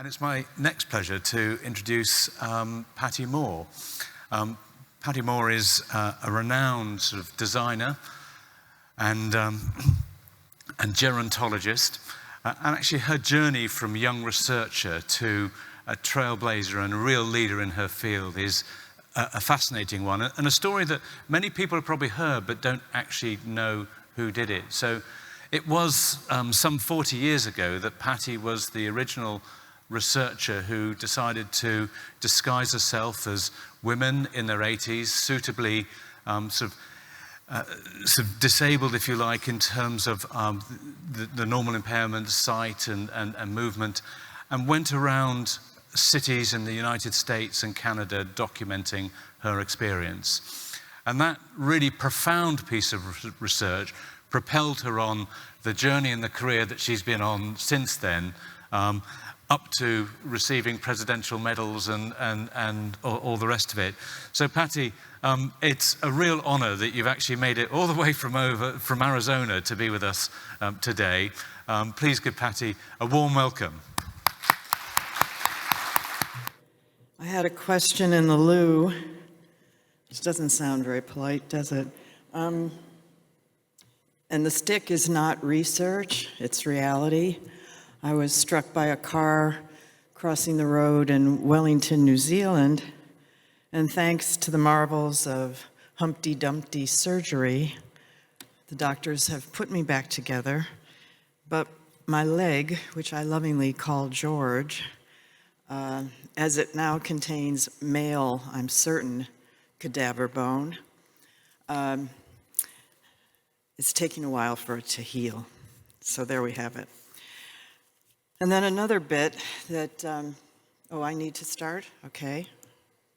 And it's my next pleasure to introduce Patty Moore. Patty Moore is a renowned sort of designer and gerontologist. And actually her journey from young researcher to a trailblazer and a real leader in her field is a fascinating one, and a story that many people have probably heard but don't actually know who did it. So it was some 40 years ago that Patty was the original researcher who decided to disguise herself as women in their 80s, suitably sort of disabled, if you like, in terms of the normal impairment, sight and movement, and went around cities in the United States and Canada documenting her experience. And that really profound piece of research propelled her on the journey and the career that she's been on since then, up to receiving presidential medals and all the rest of it. So Patty, it's a real honor that you've actually made it all the way from Arizona to be with us today. Please give Patty a warm welcome. I had a question in the loo, which doesn't sound very polite, does it? And the stick is not research, it's reality. I was struck by a car crossing the road in Wellington, New Zealand, and thanks to the marvels of Humpty Dumpty surgery, the doctors have put me back together, but my leg, which I lovingly call George, as it now contains male, I'm certain, cadaver bone, it's taking a while for it to heal. So there we have it. And then another bit that, I need to start? Okay,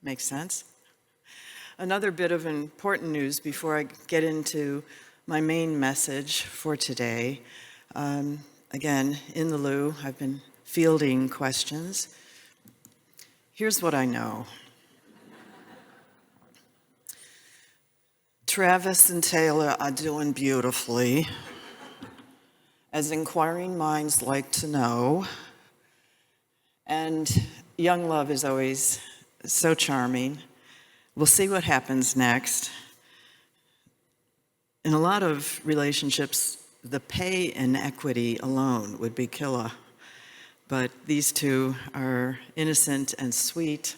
makes sense. Another bit of important news before I get into my main message for today. Again, in the loo, I've been fielding questions. Here's what I know. Travis and Taylor are doing beautifully, as inquiring minds like to know. And young love is always so charming. We'll see what happens next. In a lot of relationships, the pay inequity alone would be killer. But these two are innocent and sweet,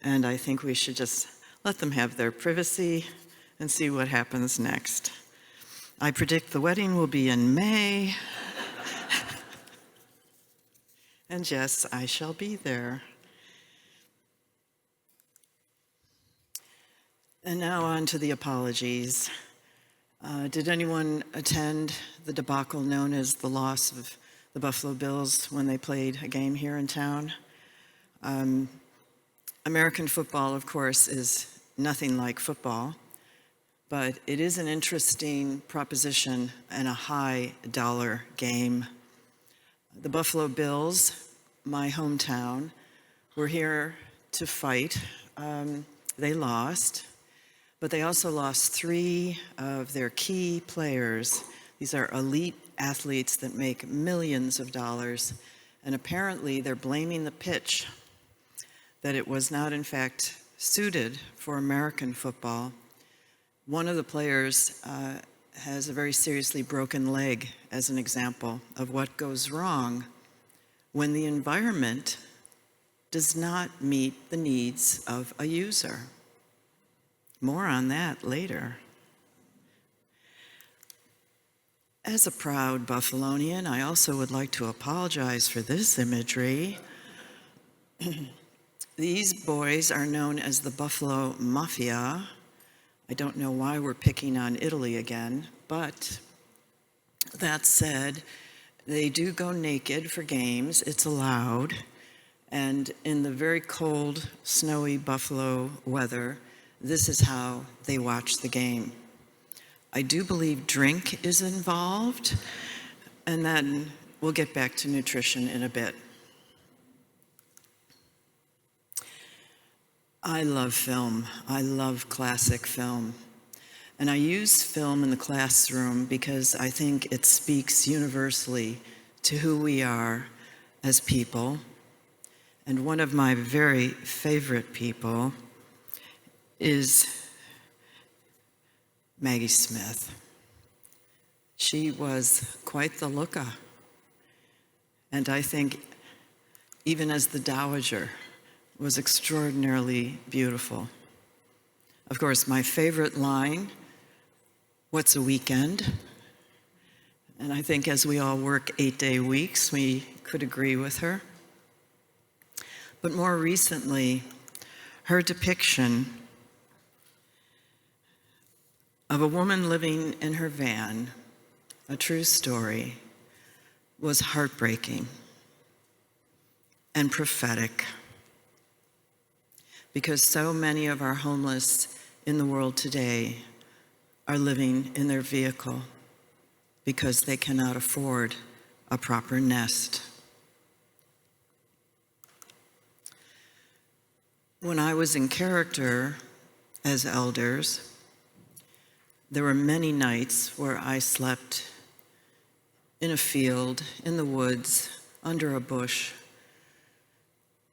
and I think we should just let them have their privacy and see what happens next. I predict the wedding will be in May. And yes, I shall be there. And now on to the apologies. Did anyone attend the debacle known as the loss of the Buffalo Bills when they played a game here in town? American football, of course, is nothing like football, but it is an interesting proposition and a high-dollar game. The Buffalo Bills, my hometown, were here to fight. They lost, but they also lost 3 of their key players. These are elite athletes that make millions of dollars, and apparently they're blaming the pitch, that it was not in fact suited for American football. One of the players has a very seriously broken leg as an example of what goes wrong when the environment does not meet the needs of a user. More on that later. As a proud Buffalonian, I also would like to apologize for this imagery. These boys are known as the Buffalo Mafia. I don't know why we're picking on Italy again, but that said, they do go naked for games. It's allowed. And in the very cold, snowy Buffalo weather, this is how they watch the game. I do believe drink is involved, and then we'll get back to nutrition in a bit. I love film. I love classic film. And I use film in the classroom because I think it speaks universally to who we are as people And one of my very favorite people is Maggie Smith. She was quite the looker. And I think even as the dowager, was extraordinarily beautiful. Of course, my favorite line, "What's a weekend?" And I think as we all work 8-day weeks, we could agree with her. But more recently, her depiction of a woman living in her van, a true story, was heartbreaking and prophetic, because so many of our homeless in the world today are living in their vehicle because they cannot afford a proper nest. When I was in character as elders, there were many nights where I slept in a field, in the woods, under a bush,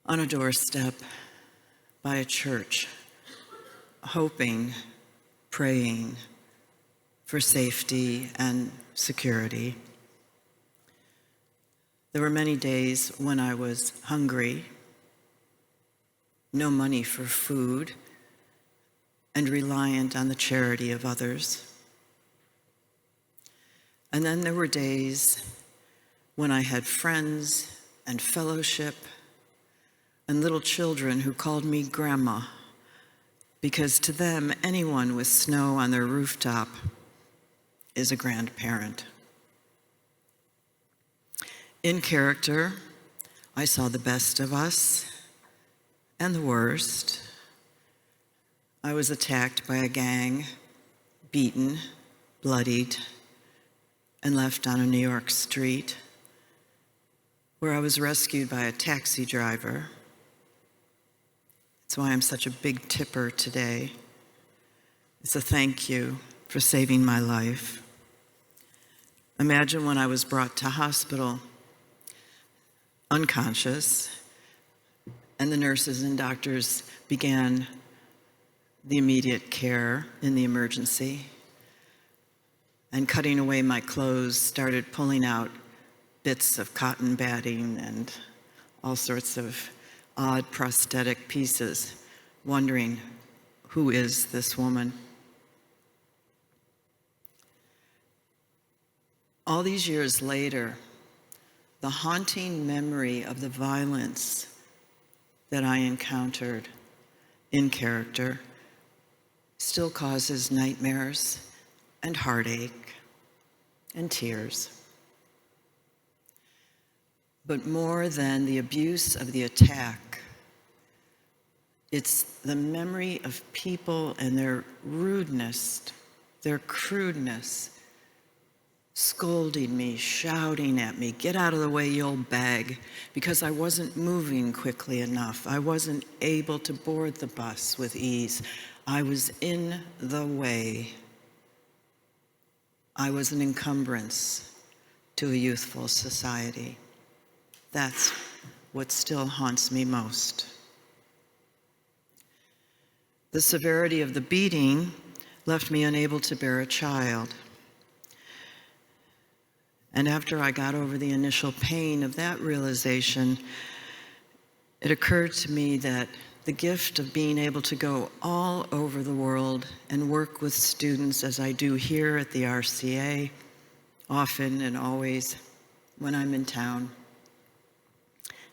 on a doorstep, by a church, hoping, praying for safety and security. There were many days when I was hungry, no money for food, and reliant on the charity of others. And then there were days when I had friends and fellowship and little children who called me grandma, because to them, anyone with snow on their rooftop is a grandparent. In character, I saw the best of us and the worst. I was attacked by a gang, beaten, bloodied, and left on a New York street, where I was rescued by a taxi driver. That's why I'm such a big tipper today. It's a thank you for saving my life. Imagine when I was brought to hospital, unconscious, and the nurses and doctors began the immediate care in the emergency, and cutting away my clothes, started pulling out bits of cotton batting and all sorts of odd prosthetic pieces, wondering, who is this woman? All these years later, the haunting memory of the violence that I encountered in character still causes nightmares and heartache and tears. But more than the abuse of the attack, it's the memory of people and their rudeness, their crudeness, scolding me, shouting at me, "Get out of the way, you old bag," because I wasn't moving quickly enough. I wasn't able to board the bus with ease. I was in the way. I was an encumbrance to a youthful society. That's what still haunts me most. The severity of the beating left me unable to bear a child. And after I got over the initial pain of that realization, it occurred to me that the gift of being able to go all over the world and work with students, as I do here at the RCA, often and always when I'm in town,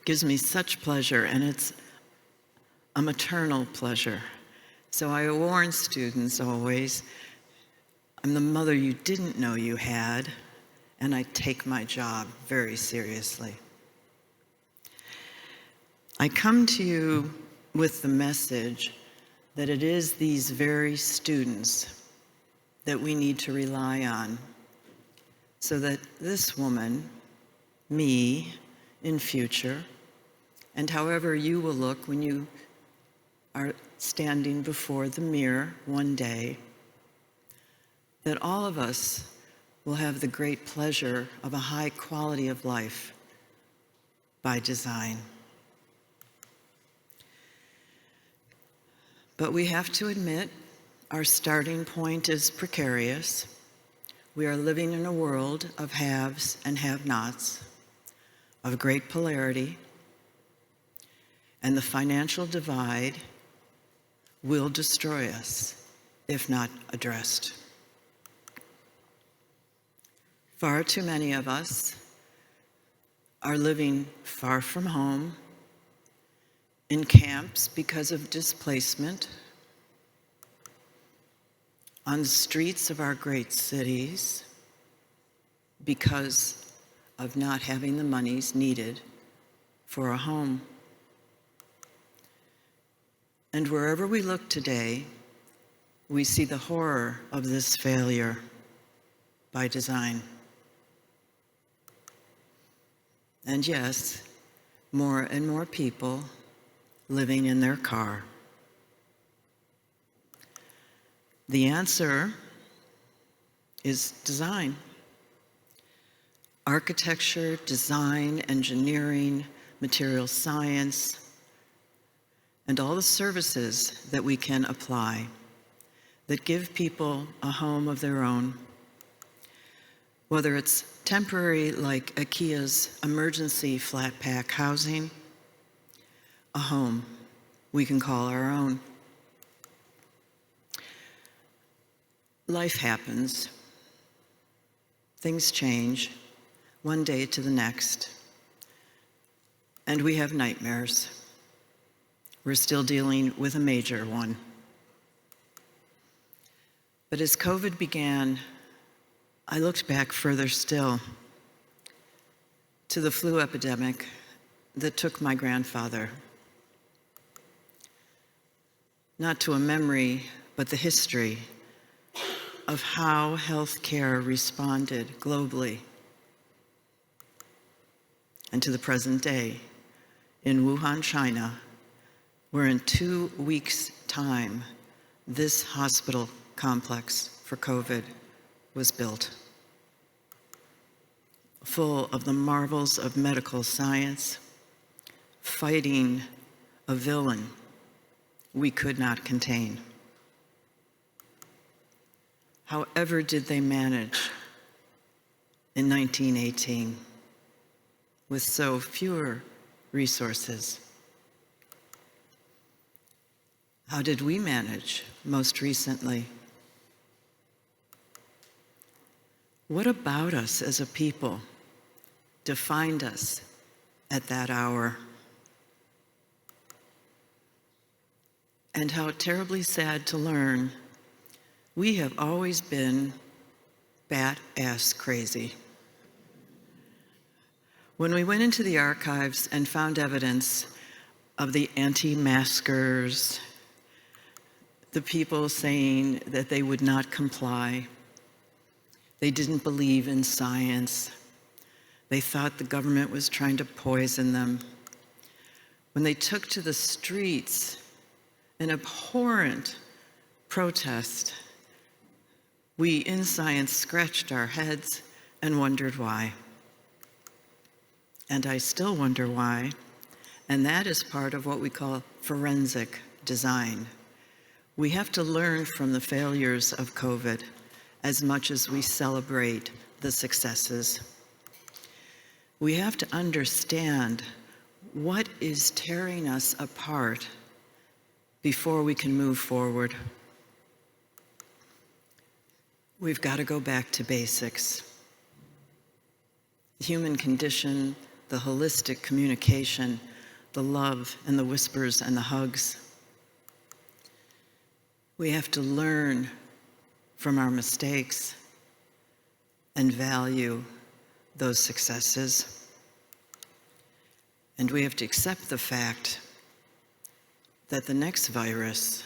gives me such pleasure, and it's a maternal pleasure. So I warn students always, I'm the mother you didn't know you had, and I take my job very seriously. I come to you with the message that it is these very students that we need to rely on, so that this woman, me, in future, and however you will look when you are standing before the mirror one day, that all of us will have the great pleasure of a high quality of life by design. But we have to admit our starting point is precarious. We are living in a world of haves and have-nots, of great polarity, and the financial divide will destroy us if not addressed. Far too many of us are living far from home, in camps because of displacement, on the streets of our great cities because of not having the monies needed for a home. And wherever we look today, we see the horror of this failure by design. And yes, more and more people living in their car. The answer is design. Architecture, design, engineering, material science, and all the services that we can apply that give people a home of their own. Whether it's temporary, like IKEA's emergency flat pack housing, a home we can call our own. Life happens. Things change one day to the next. And we have nightmares. We're still dealing with a major one. But as COVID began, I looked back further still to the flu epidemic that took my grandfather. Not to a memory, but the history of how healthcare responded globally. And to the present day, in Wuhan, China, where in 2 weeks' time, this hospital complex for COVID was built, full of the marvels of medical science, fighting a villain we could not contain. However did they manage in 1918 with so fewer resources? How did we manage most recently? What about us as a people defined us at that hour? And how terribly sad to learn, we have always been bat-ass crazy. When we went into the archives and found evidence of the anti-maskers, the people saying that they would not comply, they didn't believe in science, they thought the government was trying to poison them. When they took to the streets, an abhorrent protest, we in science scratched our heads and wondered why. And I still wonder why, and that is part of what we call forensic design. We have to learn from the failures of COVID as much as we celebrate the successes. We have to understand what is tearing us apart before we can move forward. We've got to go back to basics. The human condition, the holistic communication, the love and the whispers and the hugs. We have to learn from our mistakes and value those successes. And we have to accept the fact that the next virus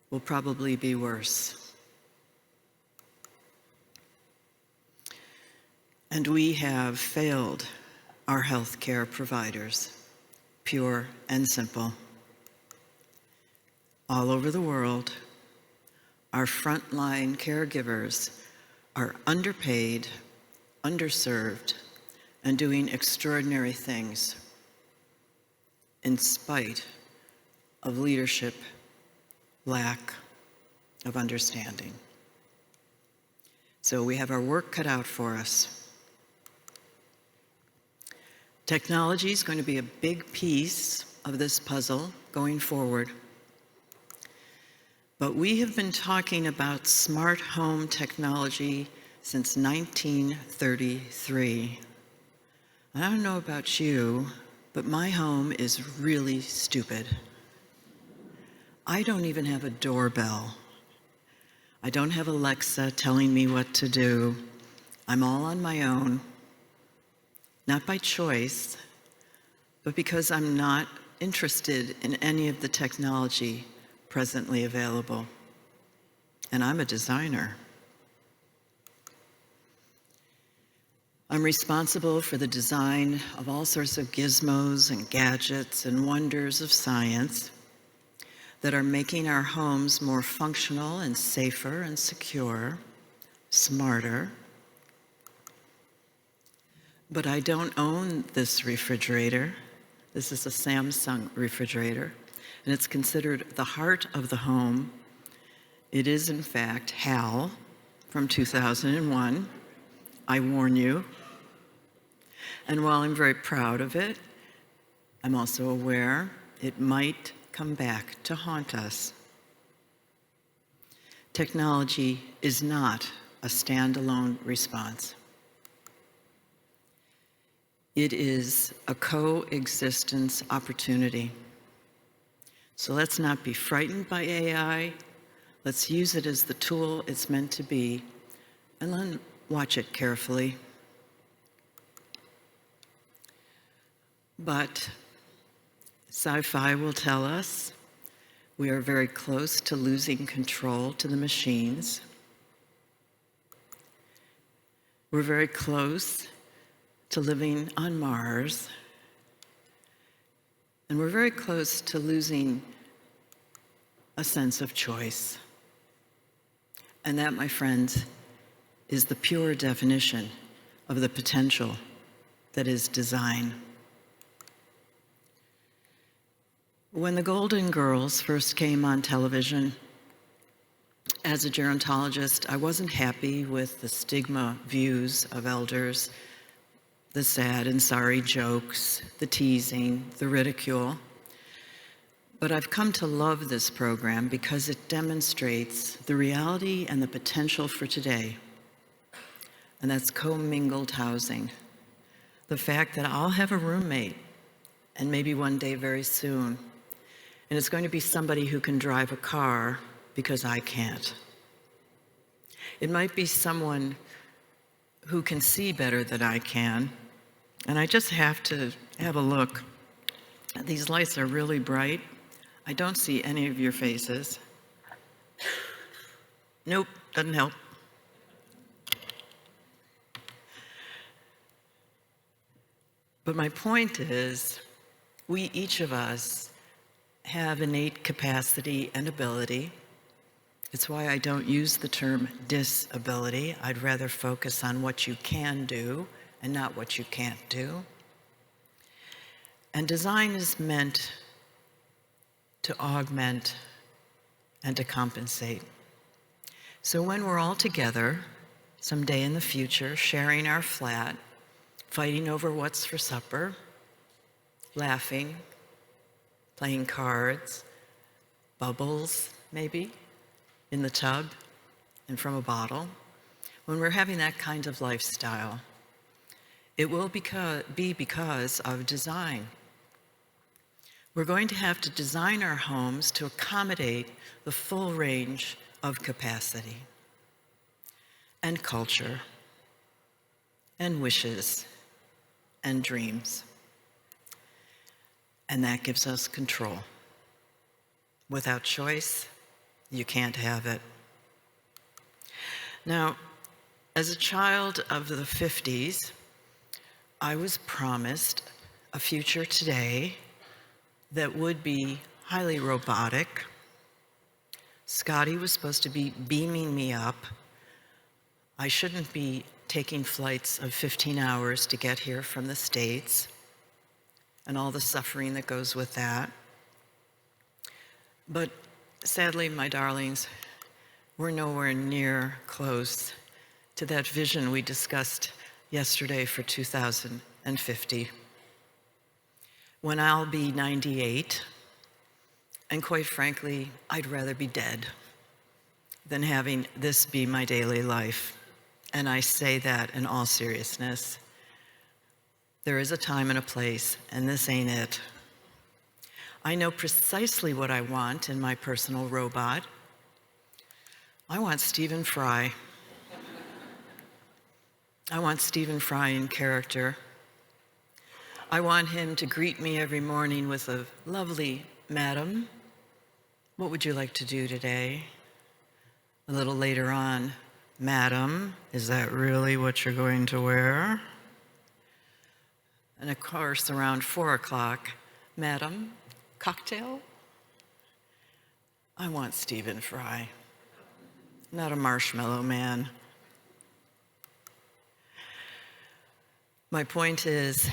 will probably be worse. And we have failed our healthcare providers, pure and simple. All over the world, our frontline caregivers are underpaid, underserved, and doing extraordinary things in spite of leadership, lack of understanding. So we have our work cut out for us. Technology is going to be a big piece of this puzzle going forward. But we have been talking about smart home technology since 1933. I don't know about you, but my home is really stupid. I don't even have a doorbell. I don't have Alexa telling me what to do. I'm all on my own, not by choice, but because I'm not interested in any of the technology presently available. And I'm a designer. I'm responsible for the design of all sorts of gizmos and gadgets and wonders of science that are making our homes more functional and safer and secure, smarter. But I don't own this refrigerator. This is a Samsung refrigerator, and it's considered the heart of the home. It is, in fact, HAL from 2001. I warn you. And while I'm very proud of it, I'm also aware it might come back to haunt us. Technology is not a standalone response. It is a coexistence opportunity. So let's not be frightened by AI. Let's use it as the tool it's meant to be, and then watch it carefully. But sci-fi will tell us we are very close to losing control to the machines. We're very close to living on Mars. And we're very close to losing a sense of choice. And that, my friends, is the pure definition of the potential that is design. When the Golden Girls first came on television, as a gerontologist, I wasn't happy with the stigma views of elders, the sad and sorry jokes, the teasing, the ridicule. But I've come to love this program because it demonstrates the reality and the potential for today. And that's commingled housing. The fact that I'll have a roommate, and maybe one day very soon, and it's going to be somebody who can drive a car because I can't. It might be someone who can see better than I can, and I just have to have a look. These lights are really bright. I don't see any of your faces. Nope, doesn't help. But my point is, each of us have innate capacity and ability. It's why I don't use the term disability. I'd rather focus on what you can do and not what you can't do. And design is meant to augment and to compensate. So when we're all together, someday in the future, sharing our flat, fighting over what's for supper, laughing, playing cards, bubbles maybe, in the tub and from a bottle, when we're having that kind of lifestyle, it will be because of design. We're going to have to design our homes to accommodate the full range of capacity and culture and wishes and dreams. And that gives us control. Without choice, you can't have it. Now, as a child of the 50s, I was promised a future today that would be highly robotic. Scotty was supposed to be beaming me up. I shouldn't be taking flights of 15 hours to get here from the States and all the suffering that goes with that. But sadly, my darlings, we're nowhere near close to that vision we discussed yesterday for 2050. When I'll be 98, and quite frankly, I'd rather be dead than having this be my daily life. And I say that in all seriousness. There is a time and a place, and this ain't it. I know precisely what I want in my personal robot. I want Stephen Fry. I want Stephen Fry in character. I want him to greet me every morning with a lovely, "Madam, what would you like to do today?" A little later on, "Madam, is that really what you're going to wear?" And of course, around 4 o'clock, "Madam, cocktail?" I want Stephen Fry, not a marshmallow man. My point is,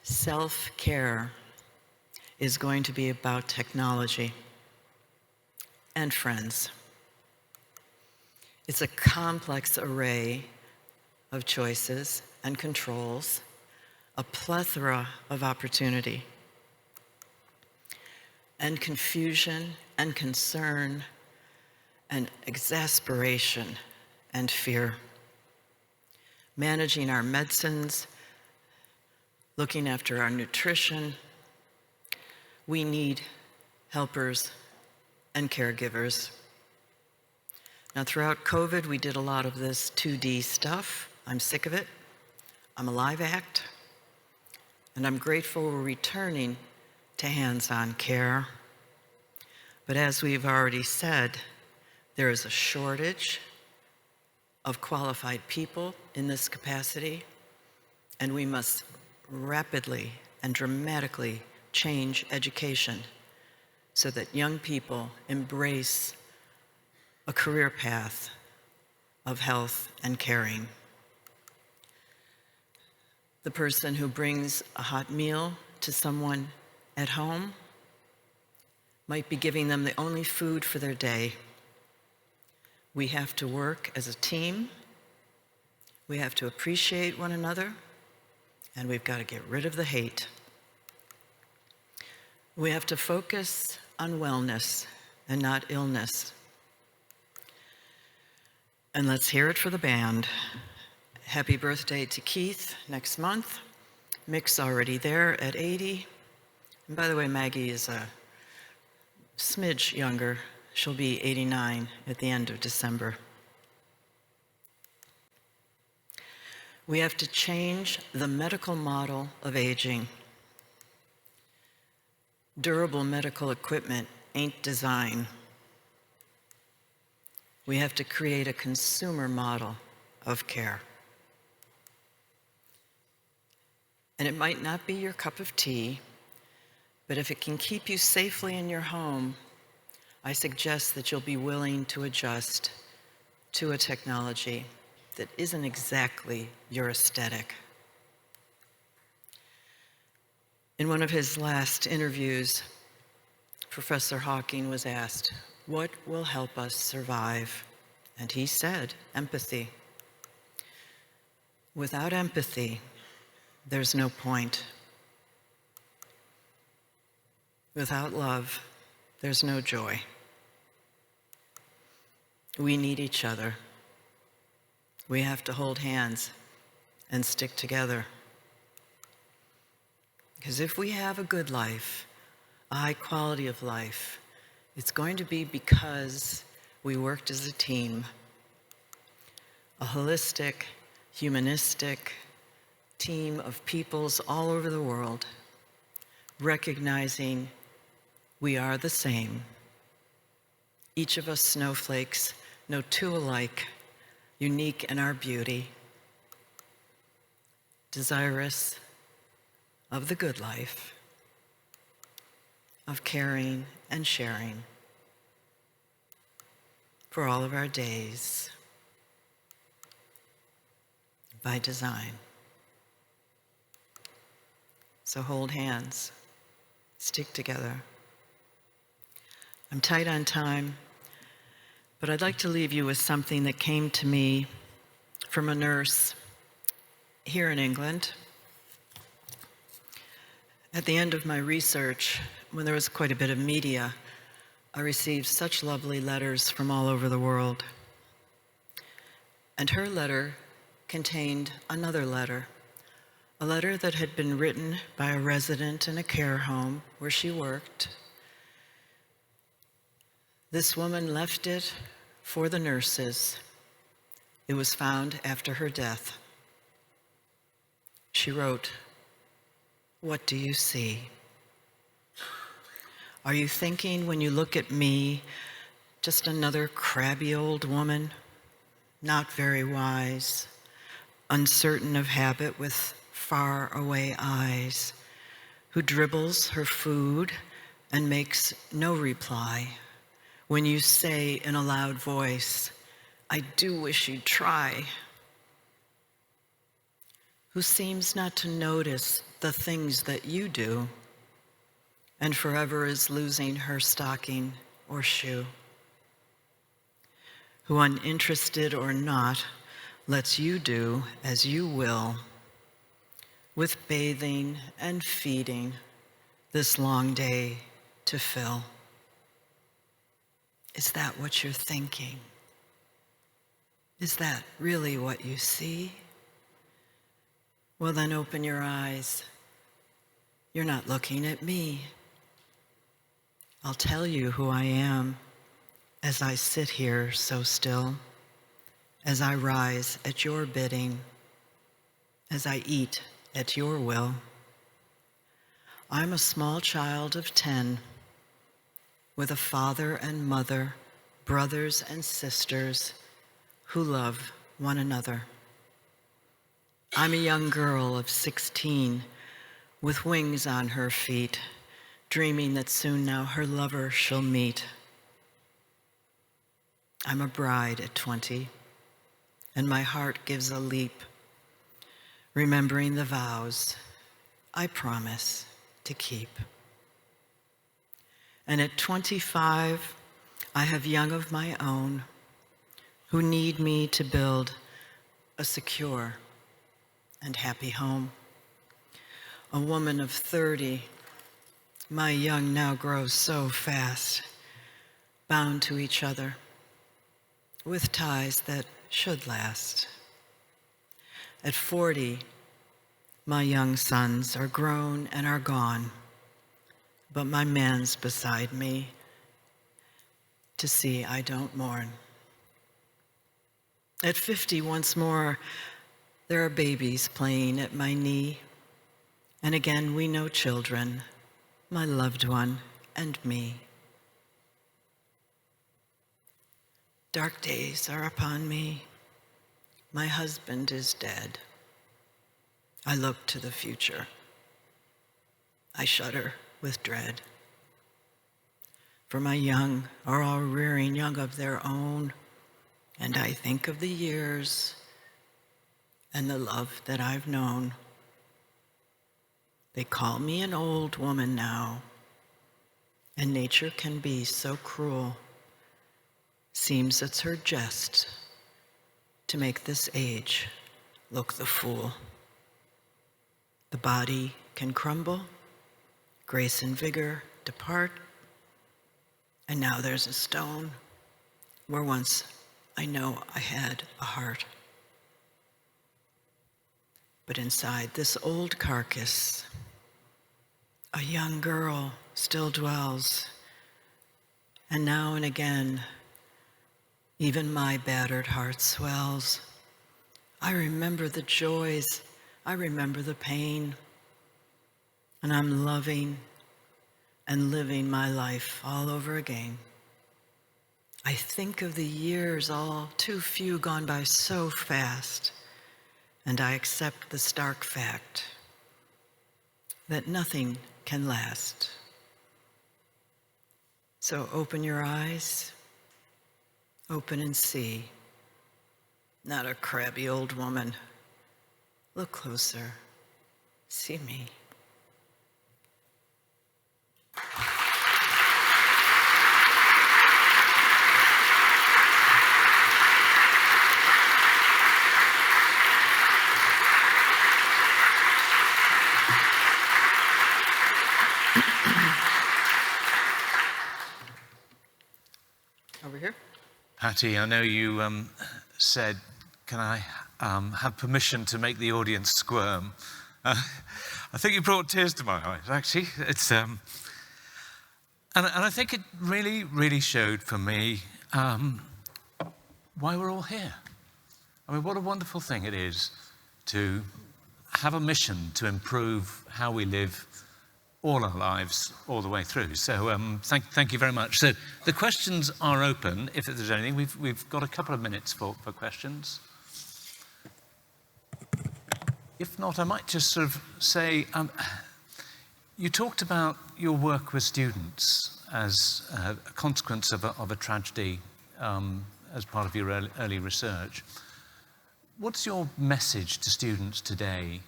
self-care is going to be about technology and friends. It's a complex array of choices and controls, a plethora of opportunity, and confusion and concern and exasperation and fear. Managing our medicines, looking after our nutrition, we need helpers and caregivers. Now, throughout COVID, we did a lot of this 2D stuff. I'm sick of it. I'm a live act. And I'm grateful we're returning to hands-on care. But as we've already said, there is a shortage of qualified people in this capacity, and we must rapidly and dramatically change education so that young people embrace a career path of health and caring. The person who brings a hot meal to someone at home might be giving them the only food for their day. We have to work as a team. We have to appreciate one another, and we've got to get rid of the hate. We have to focus on wellness and not illness. And let's hear it for the band. Happy birthday to Keith next month. Mick's already there at 80. And by the way, Maggie is a smidge younger. She'll be 89 at the end of December. We have to change the medical model of aging. Durable medical equipment ain't design. We have to create a consumer model of care. And it might not be your cup of tea, but if it can keep you safely in your home, I suggest that you'll be willing to adjust to a technology that isn't exactly your aesthetic. In one of his last interviews, Professor Hawking was asked, "What will help us survive?" And he said, empathy. Without empathy, there's no point. Without love, there's no joy. We need each other. We have to hold hands and stick together. Because if we have a good life, a high quality of life, it's going to be because we worked as a team. A holistic, humanistic team of peoples all over the world, recognizing we are the same. Each of us snowflakes, no two alike, unique in our beauty, desirous of the good life, of caring and sharing for all of our days by design. So hold hands, stick together. I'm tight on time, but I'd like to leave you with something that came to me from a nurse here in England. At the end of my research, when there was quite a bit of media, I received such lovely letters from all over the world. And her letter contained another letter, a letter that had been written by a resident in a care home where she worked. This woman left it for the nurses. It was found after her death. She wrote, "What do you see? Are you thinking when you look at me, just another crabby old woman, not very wise, uncertain of habit with far-away eyes, who dribbles her food and makes no reply when you say in a loud voice, 'I do wish you'd try'? Who seems not to notice the things that you do and forever is losing her stocking or shoe? Who, uninterested or not, lets you do as you will, with bathing and feeding this long day to fill? Is that what you're thinking? Is that really what you see? Well, then open your eyes. You're not looking at me. I'll tell you who I am as I sit here so still, as I rise at your bidding, as I eat at your will. I'm a small child of 10, with a father and mother, brothers and sisters who love one another. I'm a young girl of 16, with wings on her feet, dreaming that soon now her lover she'll meet. I'm a bride at 20, and my heart gives a leap, remembering the vows I promise to keep. And at 25, I have young of my own who need me to build a secure and happy home. A woman of 30, my young now grows so fast, bound to each other with ties that should last. At 40, my young sons are grown and are gone, but my man's beside me to see I don't mourn. At 50, once more, there are babies playing at my knee, and again we know children, my loved one and me. Dark days are upon me. My husband is dead. I look to the future. I shudder with dread. For my young are all rearing young of their own, and I think of the years and the love that I've known. They call me an old woman now, and nature can be so cruel. Seems it's her jest to make this age look the fool. The body can crumble, grace and vigor depart, and now there's a stone where once I know I had a heart. But inside this old carcass, a young girl still dwells, and now and again, even my battered heart swells. I remember the joys, I remember the pain, and I'm loving and living my life all over again. I think of the years, all too few, gone by so fast, and I accept the stark fact that nothing can last. So open your eyes, open and see. Not a crabby old woman. Look closer. See me. Patty, I know you said, can I have permission to make the audience squirm? I think you brought tears to my eyes, actually. It's, and I think it really, really showed for me why we're all here. I mean, what a wonderful thing it is to have a mission to improve how we live all our lives, all the way through. So thank you very much. So the questions are open, if there's anything. We've got a couple of minutes for questions. If not, I might just sort of say, you talked about your work with students as a consequence of a tragedy as part of your early research. What's your message to students today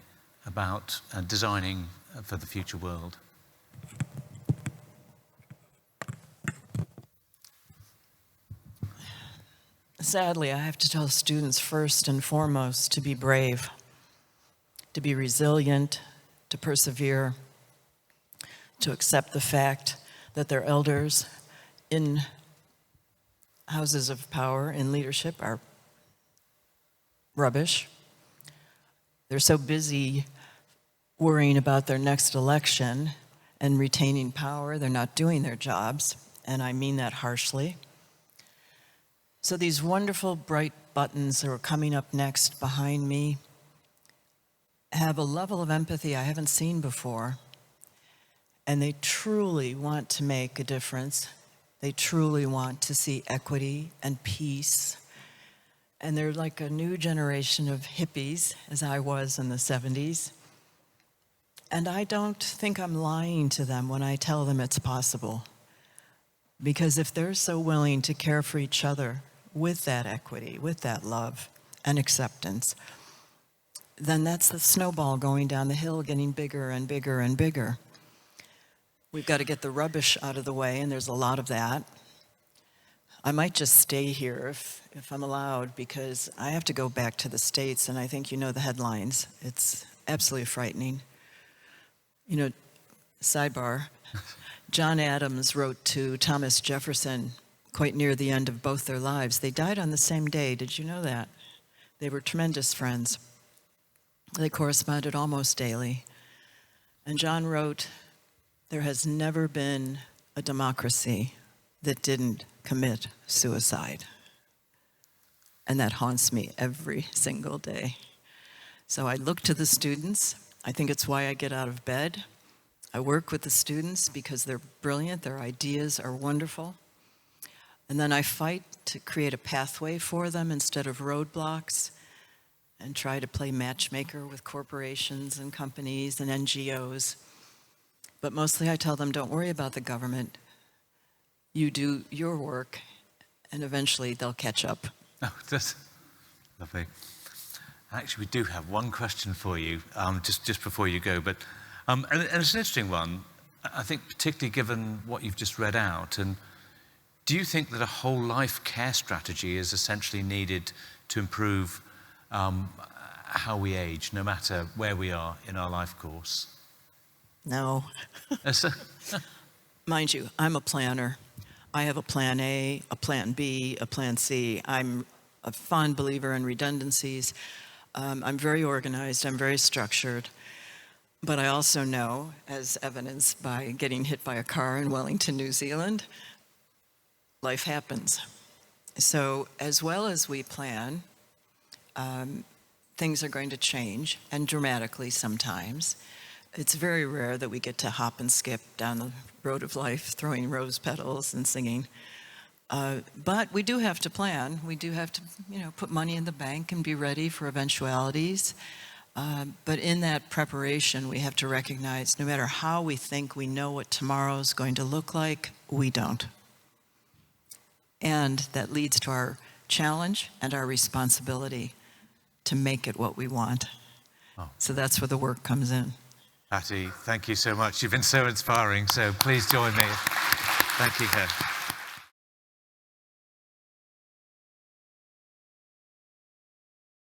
about designing for the future world? Sadly, I have to tell students first and foremost to be brave, to be resilient, to persevere, to accept the fact that their elders in houses of power and leadership are rubbish. They're so busy worrying about their next election and retaining power, they're not doing their jobs, and I mean that harshly. So these wonderful bright buttons that are coming up next behind me have a level of empathy I haven't seen before, and they truly want to make a difference. They truly want to see equity and peace, and they're like a new generation of hippies, as I was in the 70s. And I don't think I'm lying to them when I tell them it's possible, because if they're so willing to care for each other with that equity, with that love and acceptance, then that's the snowball going down the hill, getting bigger and bigger and bigger. We've got to get the rubbish out of the way, and there's a lot of that. I might just stay here if I'm allowed, because I have to go back to the States, and I think you know the headlines. It's absolutely frightening. You know, sidebar, John Adams wrote to Thomas Jefferson quite near the end of both their lives. They died on the same day. Did you know that? They were tremendous friends. They corresponded almost daily. And John wrote, "There has never been a democracy that didn't commit suicide." And that haunts me every single day. So I look to the students. I think it's why I get out of bed. I work with the students because they're brilliant, their ideas are wonderful. And then I fight to create a pathway for them instead of roadblocks, and try to play matchmaker with corporations and companies and NGOs. But mostly I tell them, don't worry about the government. You do your work, and eventually they'll catch up. Oh, that's lovely. Actually, we do have one question for you, just before you go. But and it's an interesting one, I think, particularly given what you've just read out. And do you think that a whole life care strategy is essentially needed to improve how we age, no matter where we are in our life course? No. Mind you, I'm a planner. I have a plan A, a plan B, a plan C. I'm a fond believer in redundancies. I'm very organized, I'm very structured. But I also know, as evidenced by getting hit by a car in Wellington, New Zealand, life happens. So as well as we plan, things are going to change, and dramatically sometimes. It's very rare that we get to hop and skip down the road of life, throwing rose petals and singing. But we do have to plan. We do have to, put money in the bank and be ready for eventualities. But in that preparation, we have to recognize no matter how we think we know what tomorrow is going to look like, we don't. And that leads to our challenge and our responsibility to make it what we want. Oh. So that's where the work comes in. Patty, thank you so much. You've been so inspiring, so please join me. Thank you, Ken.